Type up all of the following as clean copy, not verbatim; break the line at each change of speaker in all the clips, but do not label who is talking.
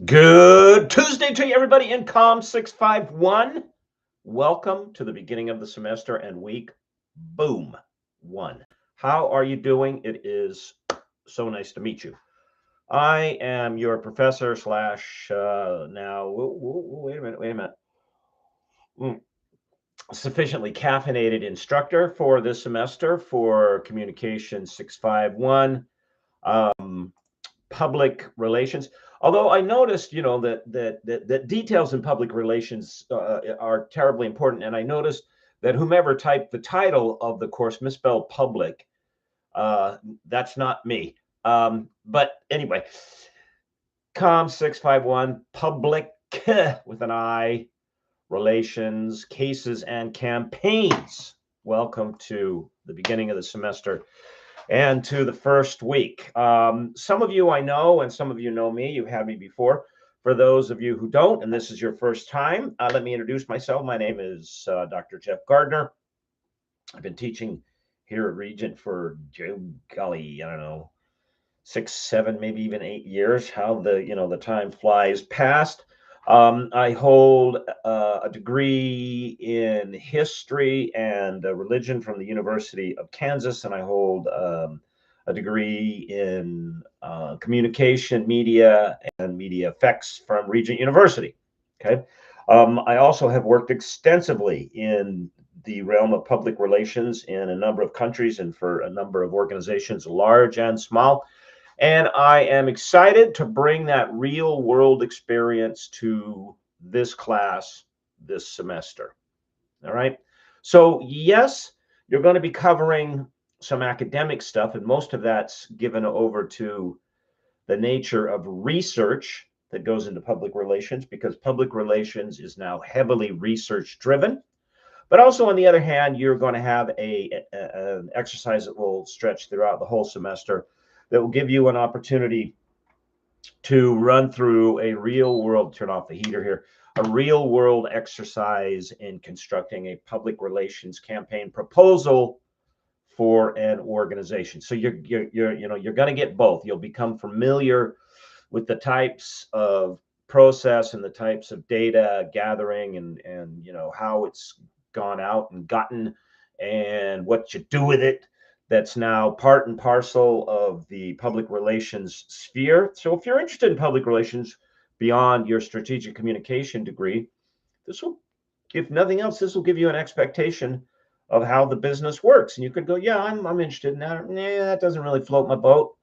Good Tuesday to you, everybody in COM 651. Welcome to the beginning of the semester and week. Boom. One. How are you doing? It is so nice to meet you. I am your professor slash now. Wait a minute. Wait a minute. Mm, Sufficiently caffeinated instructor for this semester for Communication 651. Um, Public relations. Although I noticed, that details in public relations are terribly important, and I noticed that whomever typed the title of the course misspelled public. That's not me. But anyway, Com 651 public with an I relations cases and campaigns. Welcome to the beginning of the semester and to the first week. Some of you I know, and some of you know me. You've had me before. For those of you who don't, and this is your first time, let me introduce myself. My name is Dr. Jeff Gardner. I've been teaching here at Regent for, golly, I don't know, 6, 7, maybe even 8 years. How the time flies past. I hold a degree in history and religion from the University of Kansas, and I hold a degree in communication, media, and media effects from Regent University. Okay. I also have worked extensively in the realm of public relations in a number of countries and for a number of organizations, large and small. And I am excited to bring that real world experience to this class this semester. All right. So, yes, you're going to be covering some academic stuff, and most of that's given over to the nature of research that goes into public relations because public relations is now heavily research driven. But also, on the other hand, you're going to have an exercise that will stretch throughout the whole semester that will give you an opportunity to run through a real world, turn off the heater here, a real world exercise in constructing a public relations campaign proposal for an organization. So you're going to get both. You'll become familiar with the types of process and the types of data gathering and how it's gone out and gotten and what you do with it. That's now part and parcel of the public relations sphere. So if you're interested in public relations beyond your strategic communication degree, this will, if nothing else, this will give you an expectation of how the business works. And you could go, yeah, I'm interested in that. Yeah, that doesn't really float my boat.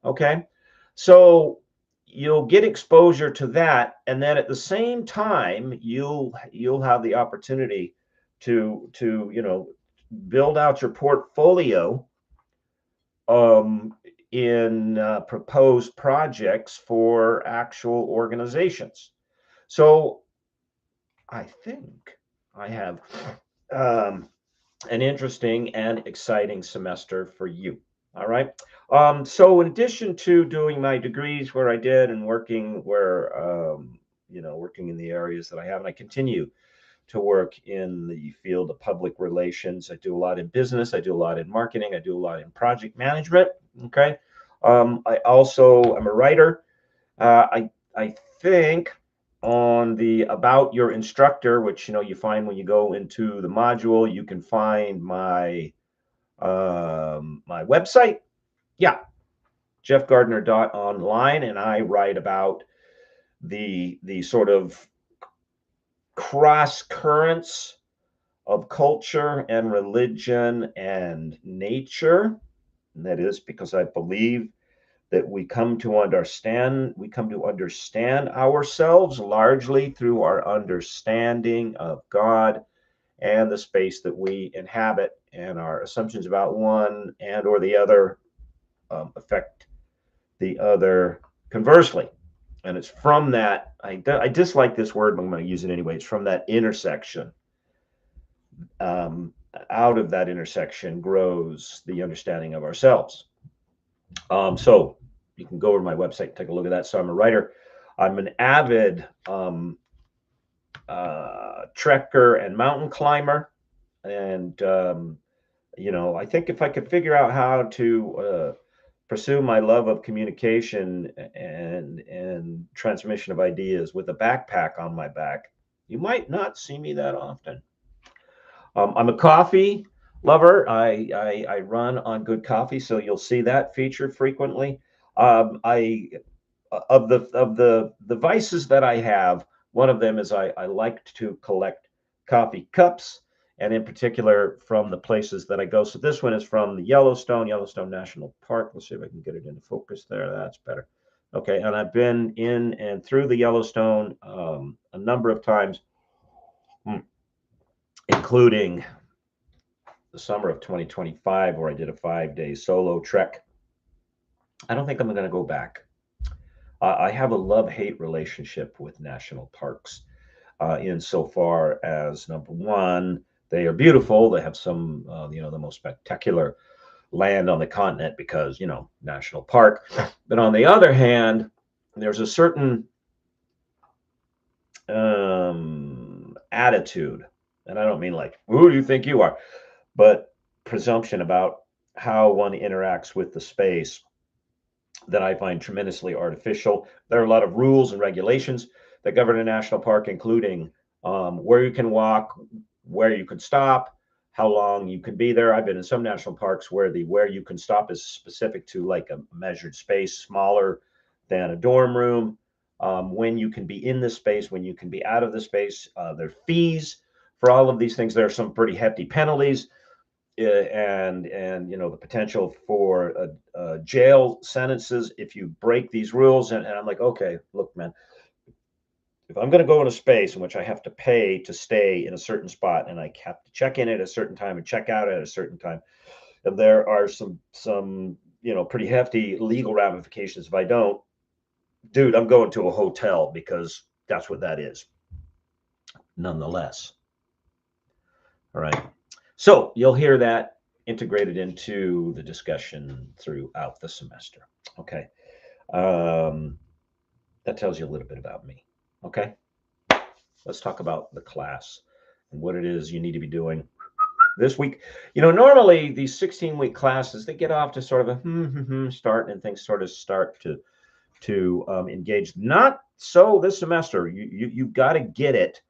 Okay. So you'll get exposure to that. And then at the same time, you'll have the opportunity to build out your portfolio um, in proposed projects for actual organizations. So I think I have um, an interesting and exciting semester for you. All right. So in addition to doing my degrees where I did and working where, working in the areas that I have, and I continue to work in the field of public relations. I do a lot in business. I do a lot in marketing. I do a lot in project management. Okay. I also am a writer. I think on the about your instructor, which you find when you go into the module, you can find my website. Yeah, jeffgardner.online, and I write about the sort of cross currents of culture and religion and nature. And that is because I believe that we come to understand ourselves largely through our understanding of God and the space that we inhabit, and our assumptions about one and or the other affect the other conversely. And it's from that, I dislike this word, but I'm going to use it anyway. It's from that intersection. um, Out of that intersection grows the understanding of ourselves. So you can go over to my website and take a look at that. So I'm a writer. I'm an avid trekker and mountain climber, and I think if I could figure out how to pursue my love of communication and transmission of ideas with a backpack on my back, you might not see me that often. I'm a coffee lover. I run on good coffee, so you'll see that featured frequently. I of the vices that I have, one of them is I like to collect coffee cups, and in particular from the places that I go. So this one is from the Yellowstone National Park. Let's see if I can get it into focus there. That's better. Okay, and I've been in and through the Yellowstone a number of times, including the summer of 2025, where I did a 5-day solo trek. I don't think I'm going to go back. I have a love-hate relationship with national parks, insofar as number one, they are beautiful. They have some, the most spectacular land on the continent because, national park. But on the other hand, there's a certain attitude, and I don't mean like, who do you think you are, but presumption about how one interacts with the space that I find tremendously artificial. There are a lot of rules and regulations that govern a national park, including where you can walk, where you can stop, how long you can be there. I've been in some national parks where the where you can stop is specific to like a measured space, smaller than a dorm room. When you can be in the space, when you can be out of the space. There are fees for all of these things. There are some pretty hefty penalties, and the potential for jail sentences if you break these rules. And I'm like, okay, look, man, if I'm going to go in a space in which I have to pay to stay in a certain spot, and I have to check in at a certain time and check out at a certain time, and there are some pretty hefty legal ramifications if I don't, dude, I'm going to a hotel, because that's what that is nonetheless. All right. So you'll hear that integrated into the discussion throughout the semester. Okay. That tells you a little bit about me. Okay. Let's talk about the class and what it is you need to be doing this week. Normally these 16-week classes, they get off to sort of a start, and things sort of start to engage. Not so this semester. You've got to get it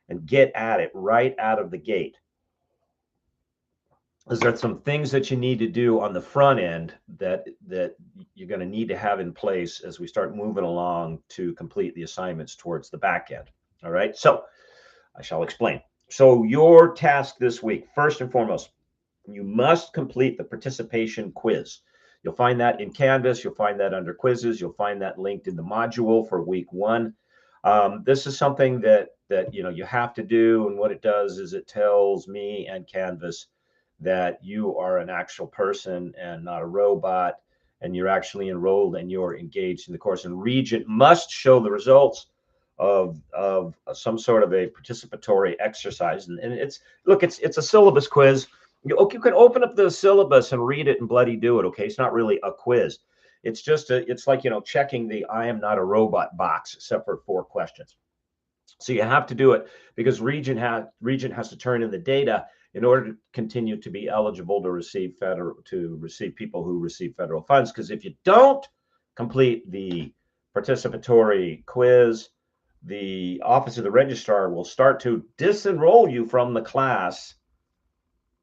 and get at it right out of the gate. Is there some things that you need to do on the front end that you're going to need to have in place as we start moving along to complete the assignments towards the back end? All right, so I shall explain. So your task this week, first and foremost, you must complete the participation quiz. You'll find that in Canvas. You'll find that under quizzes. You'll find that linked in the module for week 1. This is something that you have to do, and what it does is it tells me and Canvas that you are an actual person and not a robot, and you're actually enrolled and you're engaged in the course. And Regent must show the results of some sort of a participatory exercise. And it's a syllabus quiz. You can open up the syllabus and read it and bloody do it. Okay, it's not really a quiz. It's just it's like checking the I am not a robot box, except for 4 questions. So you have to do it because Regent has to turn in the data in order to continue to be eligible to receive people who receive federal funds. Because if you don't complete the participatory quiz, the Office of the Registrar will start to disenroll you from the class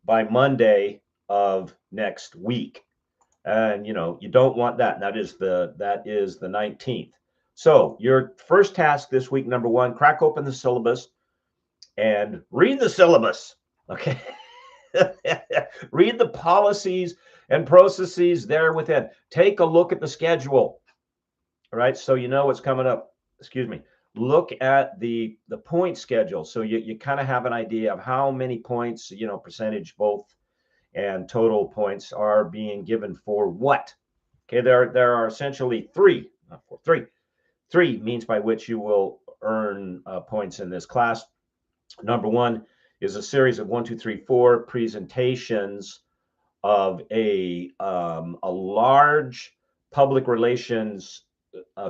by Monday of next week. And you don't want that. That is the 19th. So your first task this week, number 1, crack open the syllabus and read the syllabus. Okay. Read the policies and processes there within. Take a look at the schedule. All right. So you know what's coming up. Excuse me. Look at the point schedule. So you kind of have an idea of how many points, percentage both and total points are being given for what. Okay. There are essentially 3, not 4, 3. 3 means by which you will earn points in this class. Number 1 is a series of 1, 2, 3, 4 presentations of a large public relations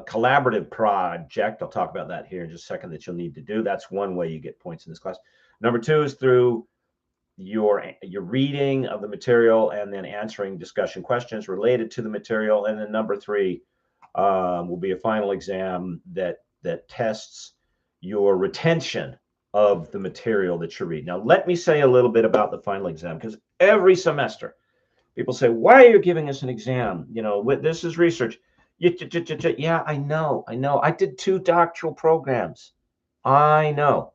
collaborative project. I'll talk about that here in just a second that you'll need to do. That's one way you get points in this class. Number 2 is through your reading of the material and then answering discussion questions related to the material. And then number 3 will be a final exam that tests your retention of the material that you read. Now, let me say a little bit about the final exam, because every semester people say, why are you giving us an exam? You know, this is research. Yeah, I know. I did 2 doctoral programs. I know.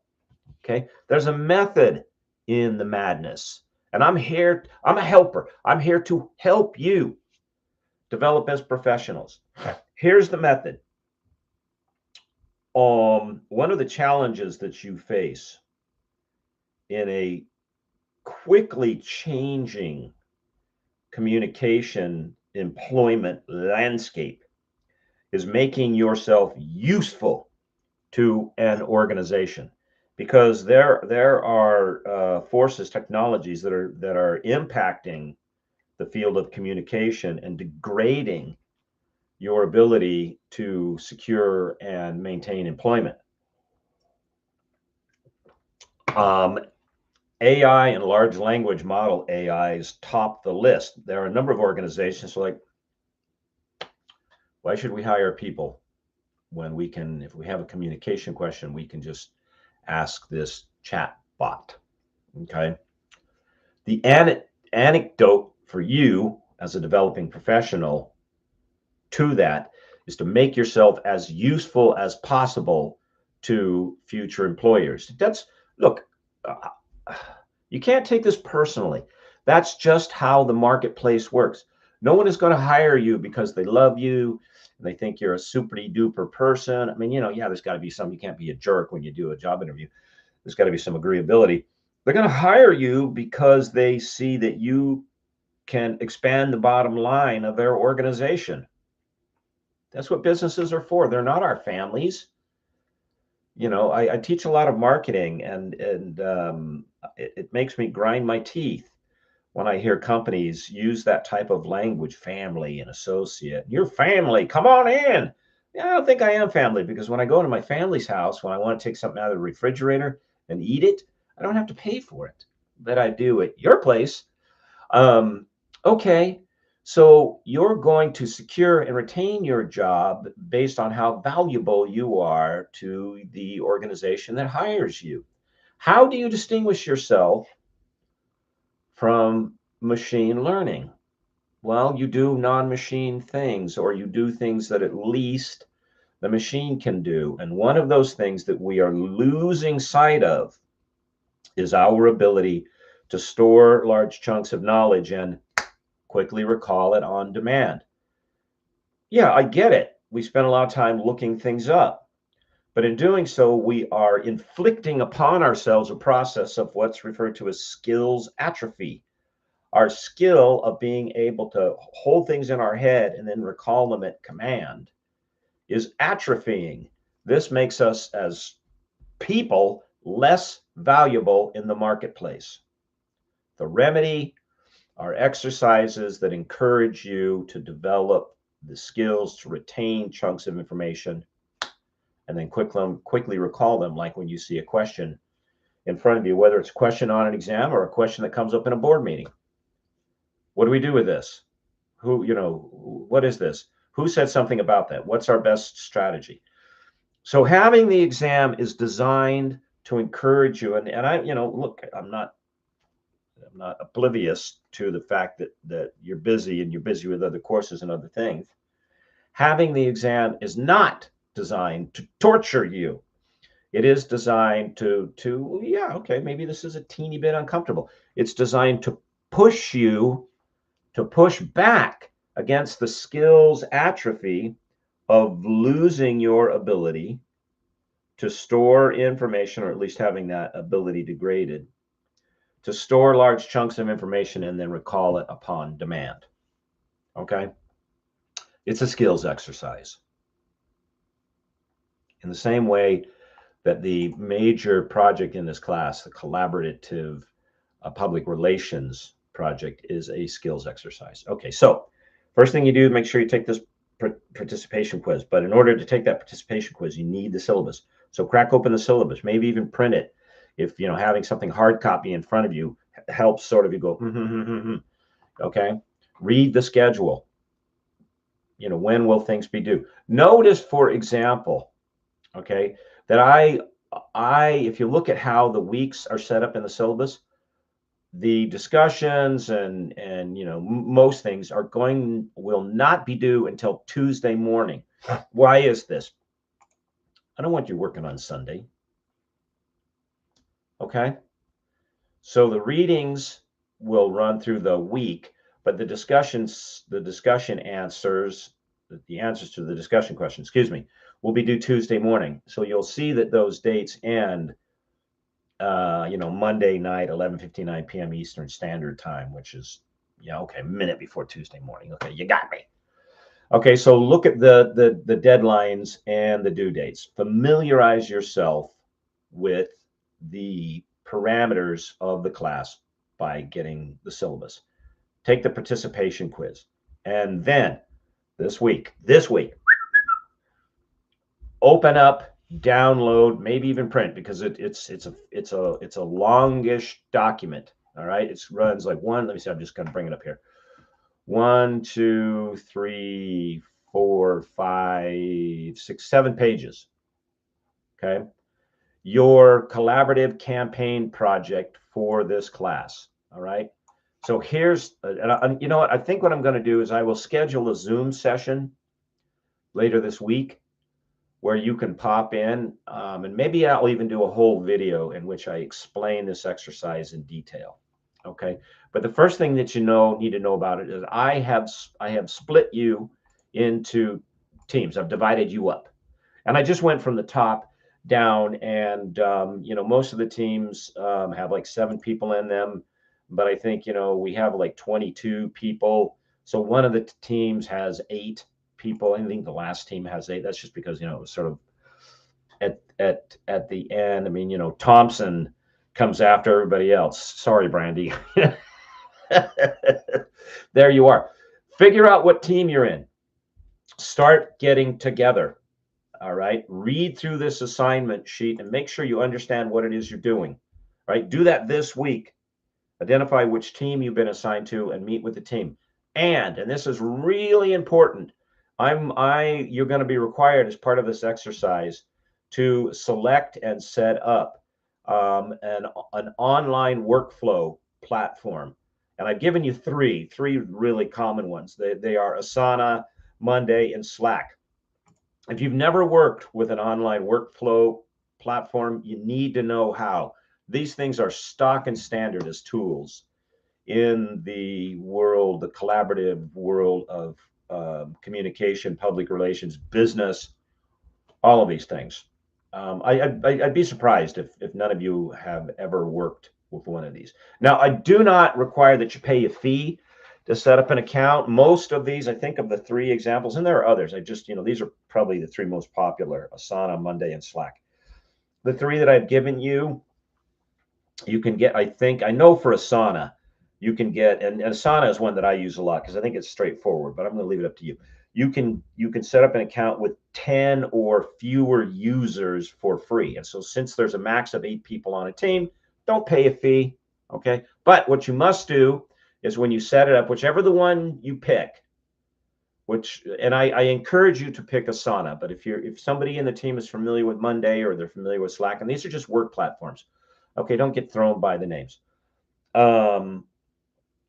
Okay. There's a method in the madness. And I'm a helper. I'm here to help you develop as professionals. Here's the method. One of the challenges that you face in a quickly changing communication employment landscape is making yourself useful to an organization, because there are forces, technologies that are impacting the field of communication and degrading your ability to secure and maintain employment. AI and large language model AIs top the list. There are a number of organizations like, why should we hire people when we can, if we have a communication question, we can just ask this chat bot? Okay. The anecdote for you as a developing professional to that is to make yourself as useful as possible to future employers. Look, you can't take this personally. That's just how the marketplace works. No one is going to hire you because they love you and they think you're a super duper person. I mean, there's got to be some, you can't be a jerk when you do a job interview. There's got to be some agreeability. They're going to hire you because they see that you can expand the bottom line of their organization. That's what businesses are for. They're not our families. I teach a lot of marketing, and it makes me grind my teeth when I hear companies use that type of language, family and associate. Your family, come on in. Yeah, I don't think I am family, because when I go into my family's house, when I want to take something out of the refrigerator and eat it, I don't have to pay for it, but I do at your place. Okay. So you're going to secure and retain your job based on how valuable you are to the organization that hires you. How do you distinguish yourself from machine learning? Well, you do non-machine things, or you do things that at least the machine can do. And one of those things that we are losing sight of is our ability to store large chunks of knowledge and quickly recall it on demand. Yeah, I get it. We spend a lot of time looking things up, but in doing so, we are inflicting upon ourselves a process of what's referred to as skills atrophy. Our skill of being able to hold things in our head and then recall them at command is atrophying. This makes us as people less valuable in the marketplace. The remedy are exercises that encourage you to develop the skills to retain chunks of information and then quickly recall them, like when you see a question in front of you, whether it's a question on an exam or a question that comes up in a board meeting. What do we do with this? What is this? Who said something about that? What's our best strategy? So having the exam is designed to encourage you. And I, look, I'm not oblivious to the fact that you're busy, and you're busy with other courses and other things. Having the exam is not designed to torture you. It is designed to yeah, okay, maybe this is a teeny bit uncomfortable. It's designed to push you to push back against the skills atrophy of losing your ability to store information, or at least having that ability degraded, to store large chunks of information and then recall it upon demand. Okay? It's a skills exercise. In the same way that the major project in this class, the collaborative public relations project, is a skills exercise. Okay, so first thing you do, make sure you take this participation quiz. But in order to take that participation quiz, you need the syllabus. So crack open the syllabus, maybe even print it. If having something hard copy in front of you helps sort of you go, okay? Read the schedule. You know, when will things be due? Notice, for example, okay, that if you look at how the weeks are set up in the syllabus, the discussions and you know, most things will not be due until Tuesday morning. Why is this? I don't want you working on Sunday. Okay. So the readings will run through the week, but the discussion answers, the answers to the discussion question, excuse me, will be due Tuesday morning. So you'll see that those dates end, you know, Monday night, 11:59 p.m. Eastern Standard Time, which is, yeah, okay, a minute before Tuesday morning. Okay, you got me. Okay, so look at the deadlines and the due dates. Familiarize yourself with the parameters of the class by getting the syllabus. Take the participation quiz. And then this week, open up, download, maybe even print, because it's a longish document. All right. It runs like let me see, I'm just gonna bring it up here. 1, 2, 3, 4, 5, 6, 7 pages. Okay. Your collaborative campaign project for this class. All right. So here's, you know what? I think what I'm going to do is I will schedule a Zoom session later this week where you can pop in, and maybe I'll even do a whole video in which I explain this exercise in detail. Okay. But the first thing that need to know about it is I have split you into teams. I've divided you up, and I just went from the top down, and you know, most of the teams have like 7 people in them, but I think, you know, we have like 22 people. So one of the teams has 8 people. I think the last team has 8. That's just because, you know, it was sort of at the end. I mean, you know, Thompson comes after everybody else. Sorry, Brandy. There you are. Figure out what team you're in. Start getting together. All right. Read through this assignment sheet and make sure you understand what it is you're doing. All right. Do that this week. Identify which team you've been assigned to and meet with the team. And this is really important, you're going to be required as part of this exercise to select and set up an online workflow platform. And I've given you three really common ones. They are Asana, Monday, and Slack. If you've never worked with an online workflow platform, you need to know how. These things are stock and standard as tools in the collaborative world of communication, public relations, business, all of these things. I'd be surprised if none of you have ever worked with one of these. Now, I do not require that you pay a fee to set up an account. Most of these, I think of the 3 examples, and there are others. You know, these are probably the 3 most popular: Asana, Monday, and Slack. The 3 that I've given you, you can get, I know for Asana, you can get, and Asana is one that I use a lot because I think it's straightforward, but I'm going to leave it up to you. You can set up an account with 10 or fewer users for free. And so since there's a max of 8 people on a team, don't pay a fee. Okay. But what you must do is when you set it up, whichever the one you pick, and I encourage you to pick Asana, but if somebody in the team is familiar with Monday or they're familiar with Slack, and these are just work platforms, okay, don't get thrown by the names.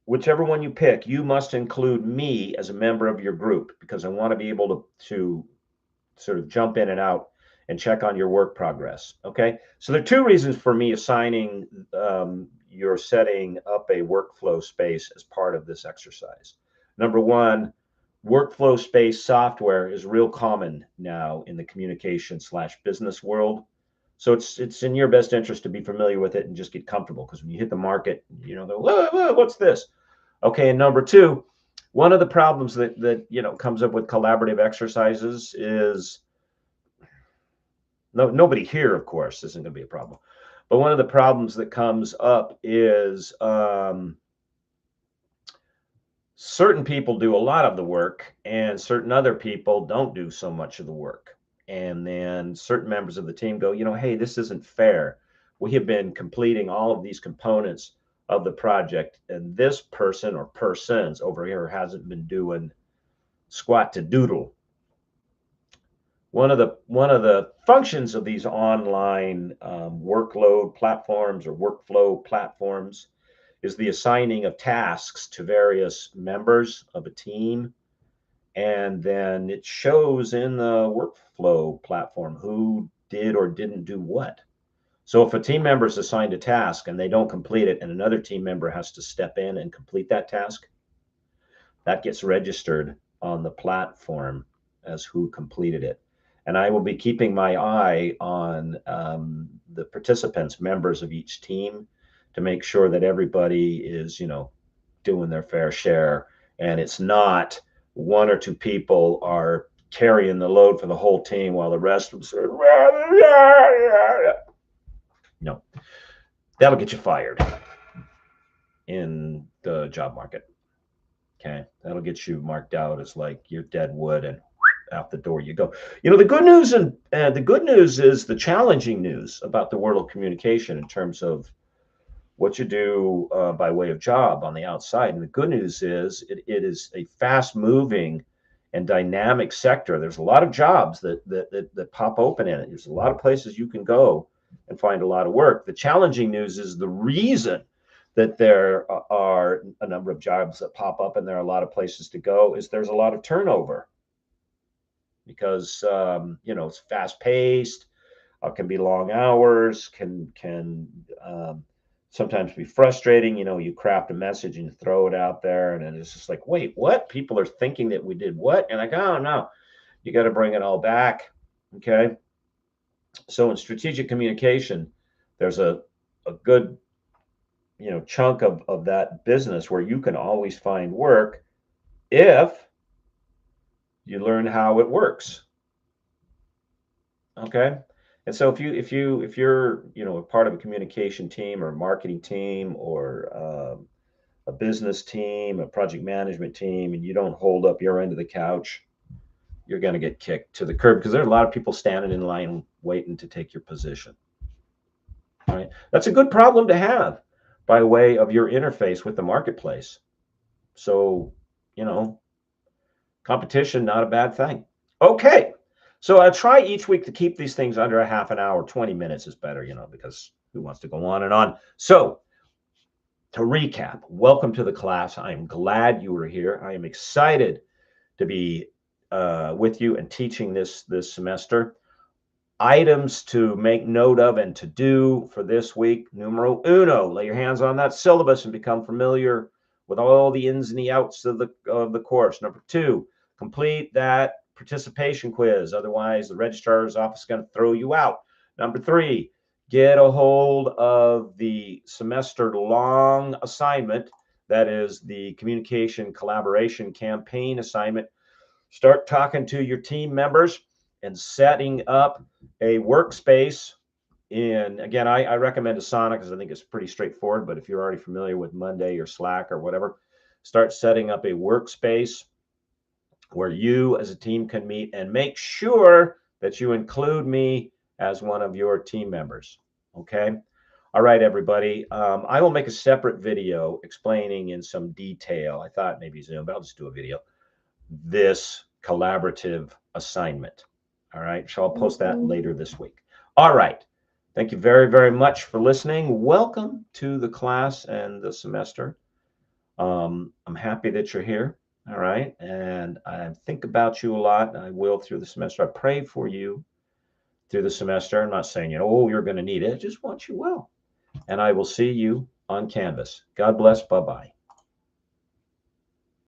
Whichever one you pick, you must include me as a member of your group, because I want to be able to sort of jump in and out and check on your work progress. Okay. So there are 2 reasons for me assigning you're setting up a workflow space as part of this exercise. Number 1, workflow space software is real common now in the communication/business world. So it's in your best interest to be familiar with it and just get comfortable, because when you hit the market, you know, whoa, what's this? Okay. And number 2, one of the problems that you know comes up with collaborative exercises is, nobody here, of course, isn't going to be a problem, but one of the problems that comes up is certain people do a lot of the work and certain other people don't do so much of the work. And then certain members of the team go, you know, hey, this isn't fair. We have been completing all of these components of the project, and this person or persons over here hasn't been doing squat to doodle. One of the functions of these online workload platforms or workflow platforms is the assigning of tasks to various members of a team, and then it shows in the workflow platform who did or didn't do what. So if a team member is assigned a task and they don't complete it, and another team member has to step in and complete that task, that gets registered on the platform as who completed it. And I will be keeping my eye on the participants, members of each team, to make sure that everybody is, doing their fair share, and it's not one or two people are carrying the load for the whole team while the rest of them sort of, no, that'll get you fired in the job market. Okay, that'll get you marked out as like you're dead wood, and out the door you go. The good news is the challenging news about the world of communication in terms of what you do by way of job on the outside. And the good news is it is a fast-moving and dynamic sector. There's a lot of jobs that pop open in it. There's a lot of places you can go and find a lot of work. The challenging news is the reason that there are a number of jobs that pop up and there are a lot of places to go is there's a lot of turnover, because it's fast-paced, can be long hours, can sometimes be frustrating. You craft a message and you throw it out there, and then it's just like, wait, what? People are thinking that we did what? And like, oh no, you got to bring it all back. Okay. So in strategic communication, there's a good chunk of that business where you can always find work if you learn how it works. Okay. And so if you're a part of a communication team or a marketing team or a business team, a project management team, and you don't hold up your end of the couch, you're going to get kicked to the curb, because there's a lot of people standing in line waiting to take your position. All right. That's a good problem to have by way of your interface with the marketplace. So, competition, not a bad thing. Okay. So I try each week to keep these things under a half an hour. 20 minutes is better, because who wants to go on and on? So to recap, welcome to the class. I'm glad you were here. I am excited to be with you and teaching this semester. Items to make note of and to do for this week. Numero uno, lay your hands on that syllabus and become familiar with all the ins and the outs of the course. Number two, complete that participation quiz. Otherwise, the registrar's office is going to throw you out. Number three, get a hold of the semester-long assignment. That is the communication collaboration campaign assignment. Start talking to your team members and setting up a workspace again, I recommend Asana because I think it's pretty straightforward, but if you're already familiar with Monday or Slack or whatever, start setting up a workspace where you as a team can meet, and make sure that you include me as one of your team members. Okay. All right, everybody. I will make a separate video explaining in some detail. I thought maybe Zoom, but I'll just do a video. This collaborative assignment. All right. So I'll post that later this week. All right. Thank you very, very much for listening. Welcome to the class and the semester. I'm happy that you're here. All right. And I think about you a lot. I will through the semester. I pray for you through the semester. I'm not saying, you're going to need it. I just want you well. And I will see you on Canvas. God bless. Bye-bye.